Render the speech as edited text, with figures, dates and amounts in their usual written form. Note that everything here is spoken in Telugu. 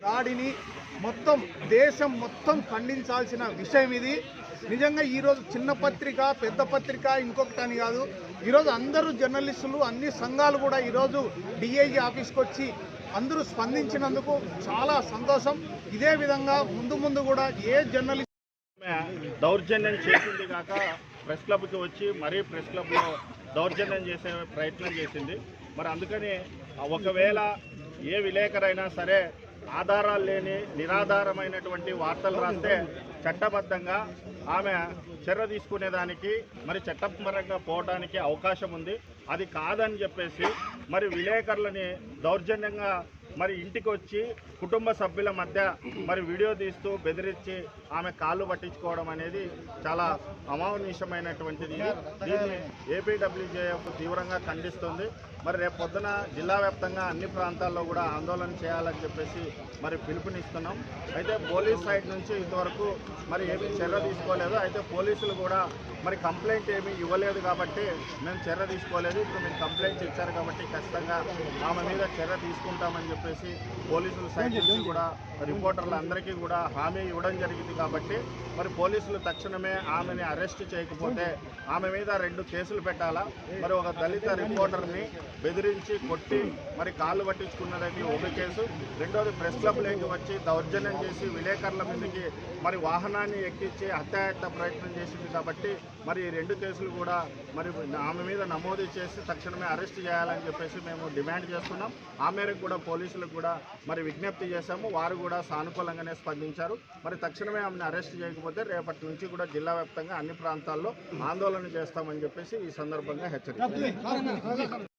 దాడిని మొత్తం దేశం మొత్తం ఖండించాల్సిన విషయం ఇది. నిజంగా ఈరోజు చిన్న పత్రిక పెద్ద పత్రిక ఇంకొకటి అని కాదు, ఈరోజు అందరూ జర్నలిస్టులు అన్ని సంఘాలు కూడా ఈరోజు డిఐజీ ఆఫీస్కి వచ్చి అందరూ స్పందించినందుకు చాలా సంతోషం. ఇదే విధంగా ముందు కూడా ఏ జర్నలిస్ట్ దౌర్జన్యం చేసింది కాక ప్రెస్ క్లబ్కి వచ్చి మరీ ప్రెస్ క్లబ్లో దౌర్జన్యం చేసే ప్రయత్నం చేసింది. మరి అందుకని ఒకవేళ ఏ విలేకరైనా సరే ఆధారాలు లేని నిరాధారమైనటువంటి వార్తలు రాస్తే చట్టబద్ధంగా ఆమె చర్య తీసుకునేదానికి మరి చట్టపరంగా పోవడానికి అవకాశం ఉంది. అది కాదని చెప్పేసి మరి విలేకరులని దౌర్జన్యంగా మరి ఇంటికి వచ్చి కుటుంబ సభ్యుల మధ్య మరి వీడియో తీస్తూ బెదిరించి ఆమె కాళ్ళు పట్టించుకోవడం అనేది చాలా అమానుషమైనటువంటిది. దీన్ని ఏపీడబ్ల్యూజేఎఫ్ తీవ్రంగా ఖండిస్తుంది. మరి రేపు పొద్దున జిల్లా వ్యాప్తంగా అన్ని ప్రాంతాల్లో కూడా ఆందోళన చేయాలని చెప్పేసి మరి పిలుపునిస్తున్నాం. అయితే పోలీస్ సైడ్ నుంచి ఇంతవరకు మరి ఏమీ చర్య తీసుకోలేదు. అయితే పోలీసులు కూడా మరి కంప్లైంట్ ఏమీ ఇవ్వలేదు కాబట్టి మేము చర్య తీసుకోలేదు. ఇప్పుడు మీరు కంప్లైంట్ ఇచ్చారు కాబట్టి ఖచ్చితంగా ఆమె మీద చర్య తీసుకుంటామని చెప్పేసి పోలీసుల సైడ్ నుంచి కూడా రిపోర్టర్లు అందరికీ కూడా హామీ ఇవ్వడం జరిగింది. కాబట్టి మరి పోలీసులు తక్షణమే ఆమెని అరెస్ట్ చేయకపోతే ఆమె మీద 2 కేసులు పెట్టాలా. మరి ఒక దళిత రిపోర్టర్ని బెదిరించి కొట్టి మరి కాళ్ళు పట్టించుకున్నదని ఒక కేసు, రెండోది ప్రెస్ క్లబ్లోకి వచ్చి దౌర్జన్యం చేసి విలేకరుల మీదకి మరి వాహనాన్ని ఎక్కించి హత్యాయత్న ప్రయత్నం చేసింది. కాబట్టి మరి ఈ 2 కేసులు కూడా మరి ఆమె మీద నమోదు చేసి తక్షణమే అరెస్ట్ చేయాలని చెప్పేసి మేము డిమాండ్ చేస్తున్నాం. ఆ మేరకు కూడా పోలీసులకు కూడా మరి విజ్ఞప్తి చేశాము. వారు కూడా సానుకూలంగానే స్పందించారు. మరి తక్షణమే ఆమెను అరెస్ట్ చేయకపోతే రేపటి నుంచి కూడా జిల్లా వ్యాప్తంగా అన్ని ప్రాంతాల్లో ఆందోళన చేస్తామని చెప్పేసి ఈ సందర్భంగా హెచ్చరించారు.